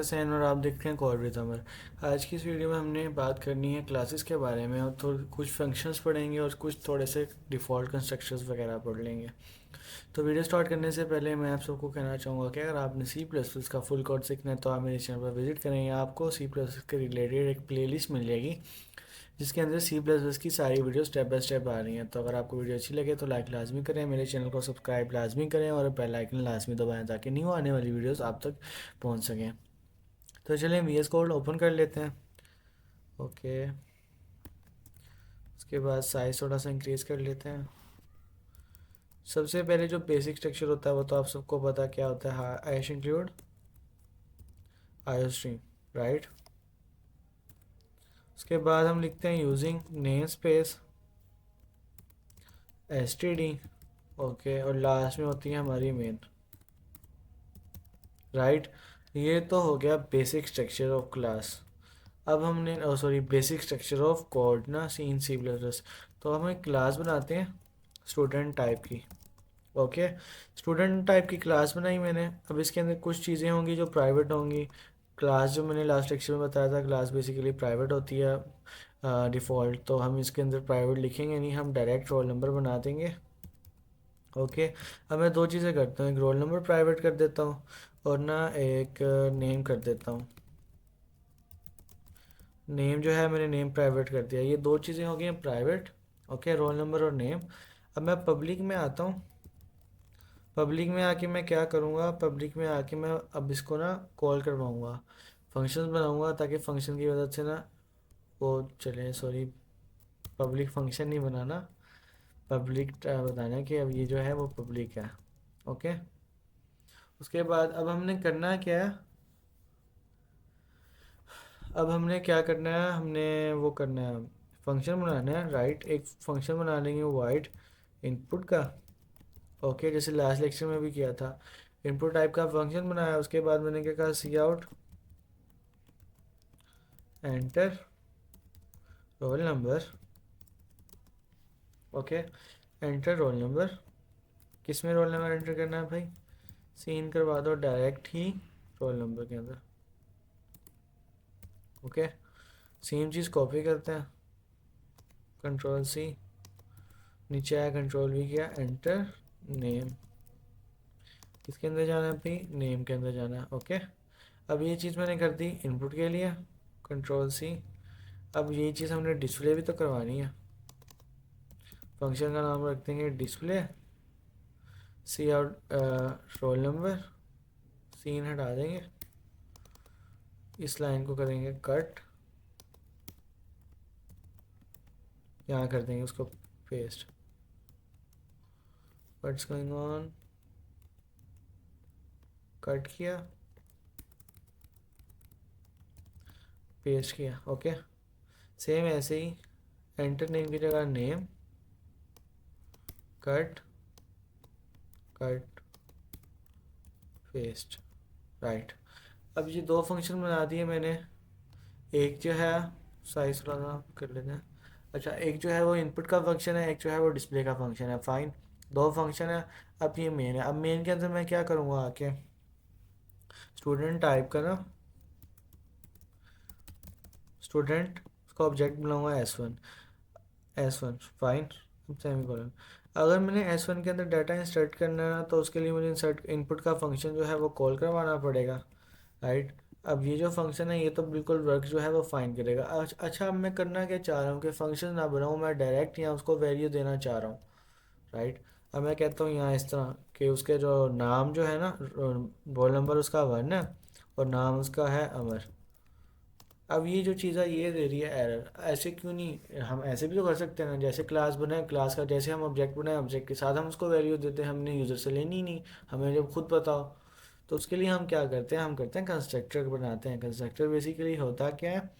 हसैन और आप देख रहे हैं कॉल विद अमर। आज की इस वीडियो में हमने बात करनी है क्लासेस के बारे में और थोड़े कुछ फंक्शंस पढ़ेंगे और कुछ थोड़े से डिफ़ॉल्ट कंस्ट्रक्शंस वगैरह पढ़ लेंगे। तो वीडियो स्टार्ट करने से पहले मैं आप सबको कहना चाहूँगा कि अगर आपने सी प्लस प्लस का फुल कोर्स सीखना है तो आप मेरे चैनल पर विजिट करेंगे। आपको सी प्लस प्लस के रिलेटेड एक प्लेलिस्ट मिल जाएगी जिसके अंदर सी प्लस प्लस की सारी वीडियो स्टेप बाय स्टेप आ रही हैं। तो अगर आपको वीडियो अच्छी लगे तो लाइक लाजमी करें, मेरे चैनल को सब्सक्राइब लाजमी करें और बेल आइकन लाजमी दबाएं ताकि न्यू आने वाली वीडियोस आप तक पहुंच सकें। तो चलिए वी एस कोड ओपन कर लेते हैं। ओके, उसके बाद साइज़ थोड़ा सा इंक्रीज़ कर लेते हैं। सबसे पहले जो बेसिक स्ट्रक्चर होता है वो तो आप सबको पता क्या होता है, हैश इंक्लूड आईओस्ट्रीम, राइट। उसके बाद हम लिखते हैं using name space STD, okay, और लास्ट में होती है हमारी मेन, राइट। ये तो हो गया बेसिक स्ट्रक्चर ऑफ क्लास। अब हमने sorry basic structure of code ना सी इन सी प्लस प्लस। तो हम एक क्लास बनाते हैं स्टूडेंट टाइप की। ओके, स्टूडेंट टाइप की क्लास बनाई मैंने। अब इसके अंदर कुछ चीज़ें होंगी जो प्राइवेट होंगी। क्लास जो मैंने लास्ट लेक्चर में बताया था, क्लास बेसिकली प्राइवेट होती है डिफ़ॉल्ट। तो हम इसके अंदर प्राइवेट लिखेंगे नहीं, हम डायरेक्ट रोल नंबर बना देंगे। ओके, अब मैं दो चीज़ें करता हूँ, एक रोल नंबर प्राइवेट कर देता हूँ और ना एक नेम कर देता हूँ। नेम जो है मैंने नेम प्राइवेट कर दिया। ये दो चीज़ें हो गई हैं प्राइवेट, ओके, रोल नंबर और नेम। अब मैं पब्लिक में आता हूँ। पब्लिक में आके मैं क्या करूँगा, पब्लिक में आके मैं अब इसको ना कॉल करवाऊँगा, फंक्शन बनाऊँगा ताकि फंक्शन की मदद से ना वो चले। सॉरी, पब्लिक फंक्शन नहीं बनाना, पब्लिक बताना कि अब ये जो है वो पब्लिक है। ओके, उसके बाद अब हमने करना क्या है, अब हमने क्या करना है, हमने वो करना है, फंक्शन बनाना है, राइट। एक फंक्शन बना लेंगे वाइड इनपुट का। ओके, जैसे लास्ट लेक्चर में भी किया था, इनपुट टाइप का फंक्शन बनाया। उसके बाद मैंने क्या कहा, cout enter roll number. Okay, enter roll number. किस में रोल नंबर एंटर करना है भाई, सीन करवा दो डायरेक्ट ही रोल नंबर के अंदर। ओके, सेम चीज़ कॉपी करते हैं, कंट्रोल सी, नीचे आया कंट्रोल वी किया, एंटर नेम। किसके अंदर जाना है भाई, नेम के अंदर जाना है। ओके, अब ये चीज़ मैंने कर दी इनपुट के लिए, कंट्रोल सी। अब ये चीज़ हमने डिस्प्ले भी तो करवानी है। फंक्शन का नाम रख देंगे डिस्प्ले, सी आउट रोल नंबर, सीन हटा देंगे, इस लाइन को करेंगे कट, यहाँ कर देंगे उसको paste. What's going on, cut किया, पेस्ट किया। ओके, सेम ऐसे ही एंटर नेम की जगह name, cut cut paste, right. अब ये दो फंक्शन बना दिए मैंने। एक जो है, साइज थोड़ा सा कर लेते हैं। अच्छा, एक जो है वो इनपुट का फंक्शन है, एक जो है वो डिस्प्ले का फंक्शन है, फाइन। दो फंक्शन है। अब ये मेन है। अब मेन के अंदर मैं क्या करूँगा, आके स्टूडेंट टाइप का ना, स्टूडेंट उसका ऑब्जेक्ट बनाऊंगा S1, S1 फाइन, सेमीकोलन। अगर मैंने S1 के अंदर डाटा इंसर्ट करना है ना तो उसके लिए मुझे इंसर्ट इनपुट का फंक्शन जो है वो कॉल करवाना पड़ेगा, राइट। अब ये जो फंक्शन है ये तो बिल्कुल वर्क जो है वो फाइन करेगा। अच्छा, अब मैं करना क्या चाह रहा हूँ कि फंक्शन ना बनाऊँ, मैं डायरेक्ट यहाँ उसको वैल्यू देना चाह रहा हूँ, राइट। अब मैं कहता हूँ यहाँ इस तरह कि उसके जो नाम जो है ना, रोल नंबर उसका 1 है और नाम उसका है अमर। अब ये जो चीज़ है ये दे रही है एरर, ऐसे क्यों नहीं, हम ऐसे भी तो कर सकते हैं ना, जैसे क्लास बनाए, क्लास का जैसे हम ऑब्जेक्ट बनाए, ऑब्जेक्ट के साथ हम उसको वैल्यू देते हैं, हमने यूज़र से लेनी ही नहीं, हमें जब खुद पता हो। तो उसके लिए हम क्या करते हैं, हम करते हैं कंस्ट्रक्टर बनाते हैं। कंस्ट्रक्टर बेसिकली होता क्या है,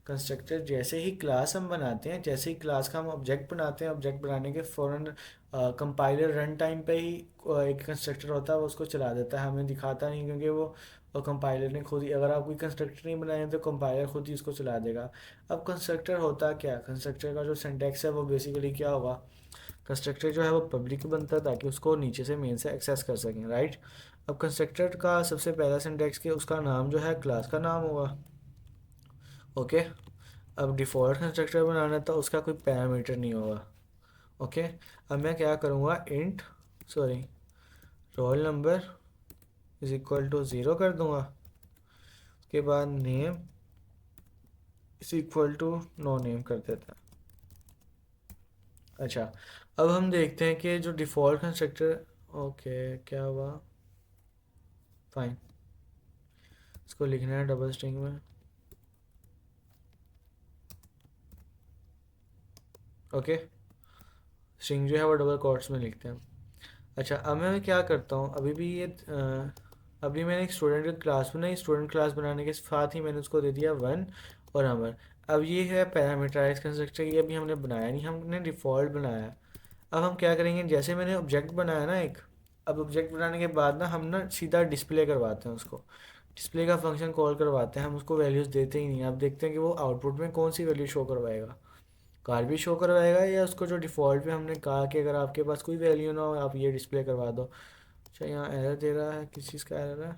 कंस्ट्रक्टर जैसे ही क्लास हम बनाते हैं, जैसे ही क्लास का हम ऑब्जेक्ट बनाते हैं, ऑब्जेक्ट बनाने के फ़ौरन कंपाइलर रन टाइम पे ही एक कंस्ट्रक्टर होता है वो उसको चला देता है, हमें दिखाता नहीं क्योंकि वो कंपाइलर ने खुद ही, अगर आप कोई कंस्ट्रक्टर नहीं बनाए तो कंपाइलर खुद ही उसको चला देगा। अब कंस्ट्रक्टर होता क्या है, कंस्ट्रक्टर का जो सिंटैक्स है वो बेसिकली क्या होगा, कंस्ट्रक्टर जो है वो पब्लिक बनता है ताकि उसको नीचे से मेन से एक्सेस कर सकें, राइट। अब कंस्ट्रक्टर का सबसे पहला सिंटैक्स के उसका नाम जो है क्लास का नाम होगा, ओके। अब डिफ़ॉल्ट कंस्ट्रक्टर बनाना है तो उसका कोई पैरामीटर नहीं होगा, ओके। अब मैं क्या करूँगा, int sorry roll number is equal to zero कर दूँगा। उसके बाद name is equal to no name कर देता है। अच्छा, अब हम देखते हैं कि जो डिफ़ॉल्ट कंस्ट्रक्टर, ओके क्या हुआ, फाइन, इसको लिखना है डबल स्ट्रिंग में, ओके। स्ट्रिंग जो है वो डबल कोट्स में लिखते हैं। अच्छा, अब मैं क्या करता हूँ, अभी भी ये अभी मैंने एक स्टूडेंट की क्लास बनाई, स्टूडेंट क्लास बनाने के साथ ही मैंने उसको दे दिया वन और अमर। अब ये है पैरामीटराइज कंस्ट्रक्टर, ये अभी हमने बनाया नहीं, हमने डिफ़ॉल्ट बनाया है। अब हम क्या करेंगे, जैसे मैंने ऑब्जेक्ट बनाया ना एक, अब ऑब्जेक्ट बनाने के बाद ना हम ना सीधा डिस्प्ले करवाते हैं उसको, डिस्प्ले का फंक्शन कॉल करवाते हैं, हम उसको वैल्यूज़ देते ही नहीं। अब देखते हैं कि वो आउटपुट में कौन सी वैल्यू शो करवाएगा, कार भी शो करवाएगा या उसको जो डिफ़ॉल्ट में हमने कहा कि अगर आपके पास कोई वैल्यू ना हो आप ये डिस्प्ले करवा दो। अच्छा, यहाँ एरर दे रहा है, किस चीज़ का एरर है,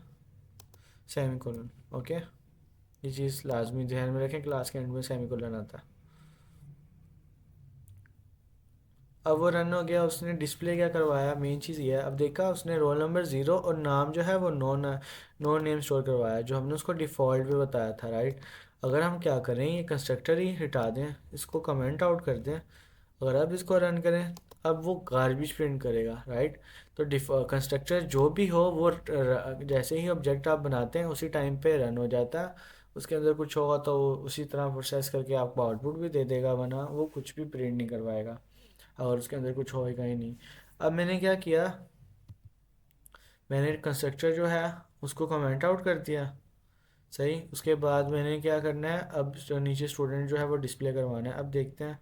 सेमी कोलन, ओके। ये चीज़ लाजमी ध्यान में रखें, क्लास के एंड में सेमी कोलन आता है। अब वो रन हो गया, उसने डिस्प्ले क्या करवाया, मेन चीज़ ये है, अब देखा उसने रोल नंबर ज़ीरो और नाम जो है वो नो नेम स्टोर करवाया जो हमने उसको डिफ़ॉल्ट पे बताया था, राइट। अगर हम क्या करें, ये कंस्ट्रक्टर ही हटा दें, इसको कमेंट आउट कर दें, अगर अब इसको रन करें, अब वो गार्बेज प्रिंट करेगा, राइट। तो कंस्ट्रक्टर जो भी हो वो जैसे ही ऑब्जेक्ट आप बनाते हैं उसी टाइम पे रन हो जाता है। उसके अंदर कुछ होगा तो वो उसी तरह प्रोसेस करके आपको आउटपुट भी दे देगा, वरना वो कुछ भी प्रिंट नहीं करवाएगा और उसके अंदर कुछ होएगा ही नहीं। अब मैंने क्या किया, मैंने कंस्ट्रक्टर जो है उसको कमेंट आउट कर दिया, सही। उसके बाद मैंने क्या करना है, अब जो नीचे स्टूडेंट जो है वो डिस्प्ले करवाना है। अब देखते हैं,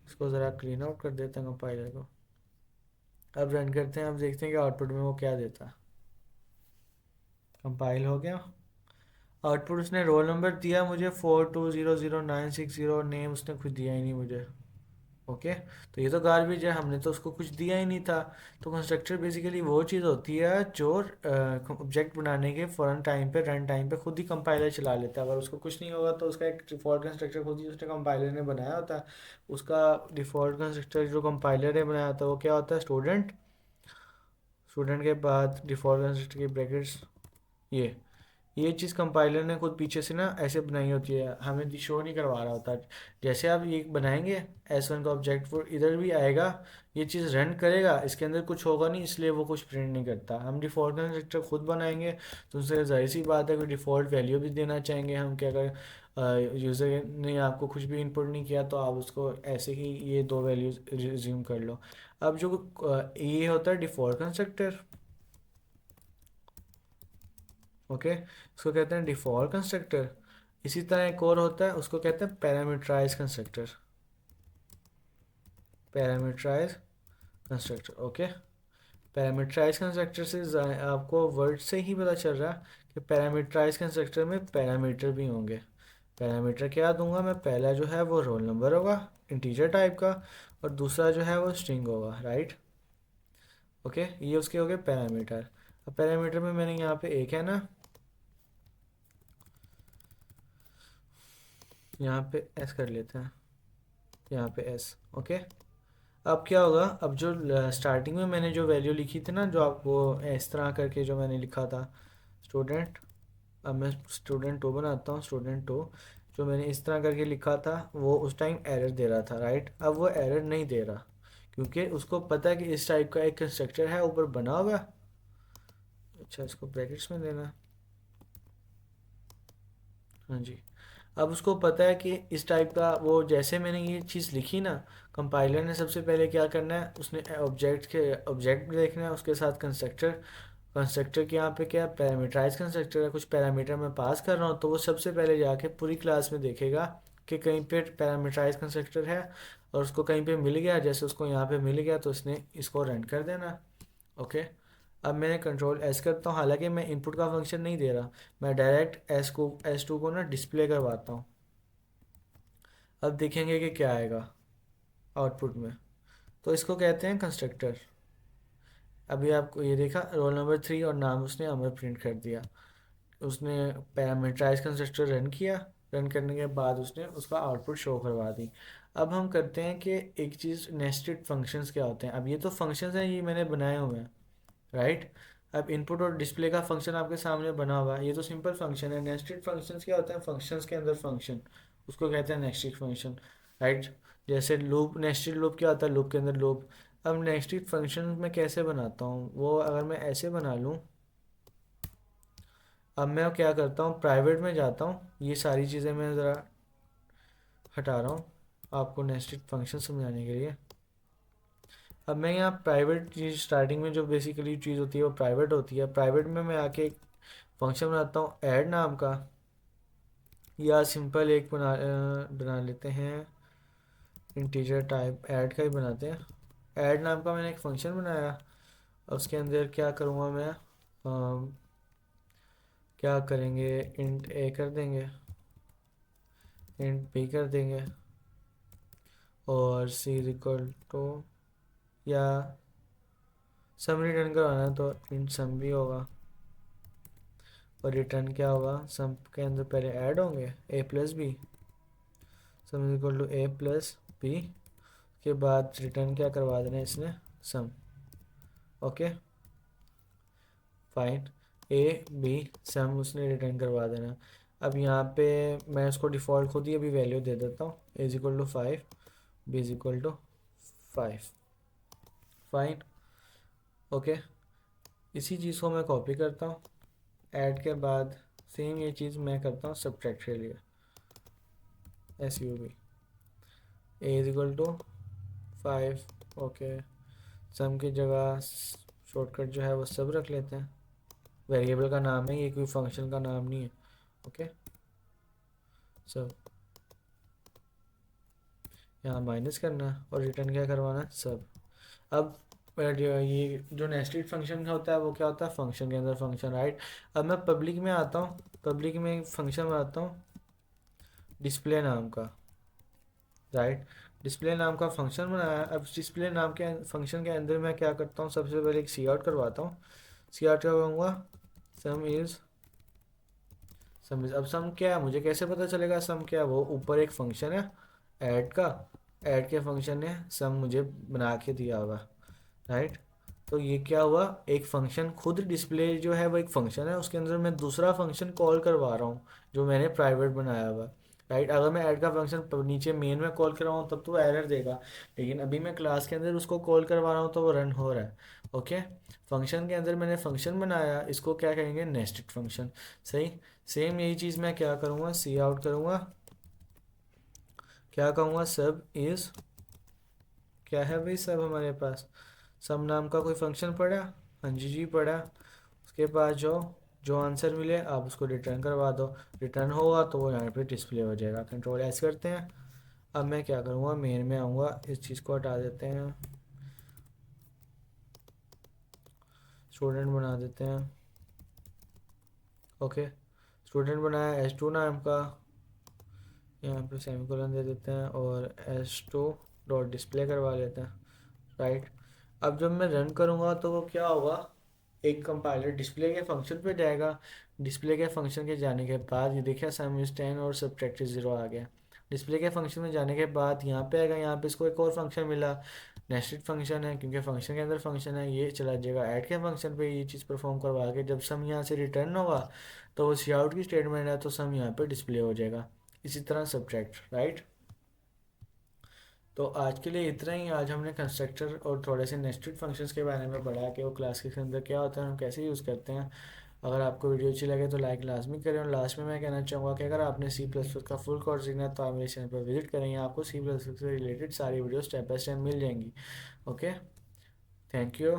इसको ज़रा क्लीन आउट कर देते हैं कंपाइलर को, अब रन करते हैं, अब देखते हैं कि आउटपुट में वो क्या देता है। कंपाइल हो गया, आउटपुट उसने रोल नंबर दिया मुझे 42000960, नेम उसने कुछ दिया ही नहीं मुझे, ओके। तो ये तो गार्बेज है, हमने तो उसको कुछ दिया ही नहीं था। तो कंस्ट्रक्टर बेसिकली वो चीज़ होती है जो ऑब्जेक्ट बनाने के फ़ौरन टाइम पे, रन टाइम पे खुद ही कंपाइलर चला लेता है। अगर उसको कुछ नहीं होगा तो उसका एक डिफ़ॉल्ट कंस्ट्रक्टर खुद ही उसने कंपाइलर ने बनाया होता है। उसका डिफ़ॉल्ट कंस्ट्रक्टर जो कंपाइलर ने बनाया होता है वो क्या होता है, स्टूडेंट, स्टूडेंट के बाद डिफ़ॉल्ट कंस्ट्रक्टर की ब्रैकेट्स, ये चीज़ कंपाइलर ने खुद पीछे से ना ऐसे बनाई होती है, हमें शो नहीं करवा रहा होता। जैसे आप ये बनाएंगे S1 का ऑब्जेक्ट, वो इधर भी आएगा, ये चीज़ रन करेगा, इसके अंदर कुछ होगा नहीं इसलिए वो कुछ प्रिंट नहीं करता। हम डिफ़ॉल्ट कंस्ट्रक्टर खुद बनाएंगे तो उससे जाहिर सी बात है कि डिफ़ॉल्ट वैल्यू भी देना चाहेंगे हम, कि अगर यूज़र ने आपको कुछ भी इनपुट नहीं किया तो आप उसको ऐसे ही ये दो वैल्यूज रिज्यूम कर लो। अब जो ये होता है डिफ़ॉल्ट कंस्ट्रक्टर, ओके, इसको कहते हैं डिफ़ॉल्ट कंस्ट्रक्टर। इसी तरह एक और होता है, उसको कहते हैं parameterize constructor, parameterize constructor, okay. Parameterize constructor से आपको वर्ड से ही पता चल रहा है कि पैरामीटराइज कंस्ट्रक्टर में पैरामीटर भी होंगे। पैरामीटर क्या दूंगा मैं, पहला जो है वो रोल नंबर होगा इंटीजर टाइप का, और दूसरा जो है वो स्ट्रिंग होगा, राइट, ओके। ये उसके हो गए पैरामीटर। अब पैरामीटर में मैंने यहाँ पे एक है ना, यहाँ पे एस कर लेते हैं, यहाँ पे एस, ओके। अब क्या होगा, अब जो स्टार्टिंग में मैंने जो वैल्यू लिखी थी ना, जो आपको इस तरह करके जो मैंने लिखा था स्टूडेंट, अब मैं स्टूडेंट टू बनाता हूँ, स्टूडेंट टू जो मैंने इस तरह करके लिखा था वो उस टाइम एरर दे रहा था, राइट। अब वो एरर नहीं दे रहा क्योंकि उसको पता है कि इस टाइप का एक कंस्ट्रक्टर है ऊपर बना हुआ। अच्छा, इसको ब्रैकेट्स में देना, हाँ जी। अब उसको पता है कि इस टाइप का वो, जैसे मैंने ये चीज़ लिखी ना, कंपाइलर ने सबसे पहले क्या करना है, उसने ऑब्जेक्ट देखना है, उसके साथ कंस्ट्रक्टर, कंस्ट्रक्टर के यहाँ पे क्या पैरामीटराइज कंस्ट्रक्टर है, कुछ पैरामीटर मैं पास कर रहा हूँ, तो वो सबसे पहले जाके पूरी क्लास में देखेगा कि कहीं पे पैरामीटराइज कंस्ट्रक्टर है, और उसको कहीं पे मिल गया, जैसे उसको यहाँ पे मिल गया तो उसने इसको रन कर देना, ओके। अब मैंने कंट्रोल एस करता हूँ, हालांकि मैं इनपुट का फंक्शन नहीं दे रहा, मैं डायरेक्ट एस टू को ना डिस्प्ले करवाता हूँ। अब देखेंगे कि क्या आएगा आउटपुट में, तो इसको कहते हैं कंस्ट्रक्टर। अभी आपको ये देखा, रोल नंबर 3 और नाम उसने अमर प्रिंट कर दिया। उसने पैरामीटराइज कंस्ट्रक्टर रन किया, रन करने के बाद उसने उसका आउटपुट शो करवा दी। अब हम करते हैं कि एक चीज़ नेस्टेड फंक्शंस क्या होते हैं। अब ये तो फंक्शंस हैं, ये मैंने बनाए हुए हैं, राइट। अब इनपुट और डिस्प्ले का फंक्शन आपके सामने बना हुआ है, ये तो सिंपल फंक्शन है। नेस्टेड फंक्शंस क्या होते हैं, फंक्शंस के अंदर फंक्शन, उसको कहते हैं नेस्टेड फंक्शन, राइट। जैसे लूप, नेस्टेड लूप क्या होता है, लूप के अंदर लूप। अब नेस्टेड फंक्शन मैं कैसे बनाता हूँ, वो अगर मैं ऐसे बना लूँ, अब मैं क्या करता हूँ, प्राइवेट में जाता हूँ, ये सारी चीज़ें मैं ज़रा हटा रहा हूँ आपको नेस्टेड फंक्शन समझाने के लिए। अब मैं यहाँ प्राइवेट चीज़, स्टार्टिंग में जो बेसिकली चीज़ होती है वो प्राइवेट होती है। प्राइवेट में मैं आके एक फंक्शन बनाता हूँ ऐड नाम का, या सिंपल एक बना लेते हैं, इंटीजर टाइप ऐड का ही बनाते हैं। ऐड नाम का मैंने एक फंक्शन बनाया, उसके अंदर क्या करूँगा मैं, क्या करेंगे, इंट ए कर देंगे, इंट बी कर देंगे, और सी इक्वल टू, या सम रिटर्न करवाना है तो इंट सम भी होगा, और रिटर्न क्या होगा, सम के अंदर पहले ऐड होंगे A plus B, sum equal to A plus B के बाद रिटर्न क्या करवा देना है इसने, sum. Okay fine, A B sum उसने रिटर्न करवा देना। अब यहाँ पे मैं उसको डिफ़ॉल्ट खुद ही अभी वैल्यू दे देता हूँ, A is equal to 5, B is equal to 5। Fine, okay. इसी चीज़ को मैं कॉपी करता हूँ, ऐड के बाद सेम ये चीज़ मैं करता हूँ सब्ट्रैक्ट के लिए, S U B, A is equal to 5, okay. Sum की जगह शॉर्टकट जो है वो सब रख लेते हैं, वेरिएबल का नाम है ये, कोई फंक्शन का नाम नहीं है, ओके। सब यहाँ माइनस करना है और रिटर्न क्या करवाना है, सब। अब ये जो नेस्टेड फंक्शन का होता है वो क्या होता है, फंक्शन के अंदर फंक्शन, राइट। अब मैं पब्लिक में आता हूँ, पब्लिक में एक फंक्शन बनाता हूँ डिस्प्ले नाम का, राइट। डिस्प्ले नाम का फंक्शन बनाया। अब डिस्प्ले नाम के फंक्शन के अंदर मैं क्या करता हूँ, सबसे पहले एक सी आउट करवाता हूँ। सी आउट करवाऊँगा सम इज़, सम इज़, अब सम क्या है मुझे कैसे पता चलेगा सम क्या है, वो ऊपर एक फंक्शन है ऐड का, ऐड के फंक्शन ने सम मुझे बना के दिया होगा, राइट। तो ये क्या हुआ, एक फंक्शन, खुद डिस्प्ले जो है वो एक फंक्शन है, उसके अंदर मैं दूसरा फंक्शन कॉल करवा रहा हूँ जो मैंने प्राइवेट बनाया हुआ, राइट। अगर मैं ऐड का फंक्शन नीचे मेन में कॉल कर रहा हूँ तब तो एरर देगा, लेकिन अभी मैं क्लास के अंदर उसको कॉल करवा रहा हूँ तो वो रन हो रहा है, ओके। फंक्शन के अंदर मैंने फंक्शन बनाया, इसको क्या कहेंगे, नेस्टेड फंक्शन, सही। सेम यही चीज़ मैं क्या करूँगा, सी आउट करूँगा, क्या कहूँगा, सब इज़, क्या है भाई सब हमारे पास, सम नाम का कोई फंक्शन पड़ा, हाँ जी जी पड़ा। उसके बाद जो जो आंसर मिले आप उसको रिटर्न करवा दो, रिटर्न होगा तो वो यहाँ पे डिस्प्ले हो जाएगा। कंट्रोल एस करते हैं। अब मैं क्या करूँगा, मेन में आऊँगा, इस चीज़ को हटा देते हैं, स्टूडेंट बना देते हैं, ओके। स्टूडेंट बनाया एस टू नाम का, यहाँ पे सेमीकोलन दे देते हैं और एस टू डॉट डिस्प्ले करवा लेते हैं, राइट। अब जब मैं रन करूँगा तो वो क्या होगा, एक कंपाइलर डिस्प्ले के फंक्शन पे जाएगा, डिस्प्ले के फंक्शन के जाने के बाद ये देखिए सम इज 10 और सब्ट्रैक्ट 0 आ गया। डिस्प्ले के फंक्शन में जाने के बाद यहाँ पे आएगा, यहाँ पे इसको एक और फंक्शन मिला, नेस्टेड फंक्शन है क्योंकि फंक्शन के अंदर फंक्शन है, ये चला जाएगा ऐड के फंक्शन पे, ये चीज़ परफॉर्म करवा के जब सम यहाँ से रिटर्न होगा तो वो सी आउट की स्टेटमेंट है तो सम यहाँ पे डिस्प्ले हो जाएगा। इसी तरह सब्ट्रैक्ट, राइट। तो आज के लिए इतना ही। आज हमने कंस्ट्रक्टर और थोड़े से नेस्टेड फंक्शंस के बारे में पढ़ा कि वो क्लास के अंदर क्या होता है, हम कैसे यूज़ करते हैं। अगर आपको वीडियो अच्छी लगे तो लाइक लाजमी करें, और लास्ट में मैं कहना चाहूँगा कि अगर आपने सी प्लस प्लस का फुल कोर्स सीखना है तो आप मेरे चैनल पर विजिट करेंगे, आपको सी प्लस प्लस से रिलेटेड सारी वीडियो स्टेप बाय स्टेप मिल जाएंगी, ओके। Thank you.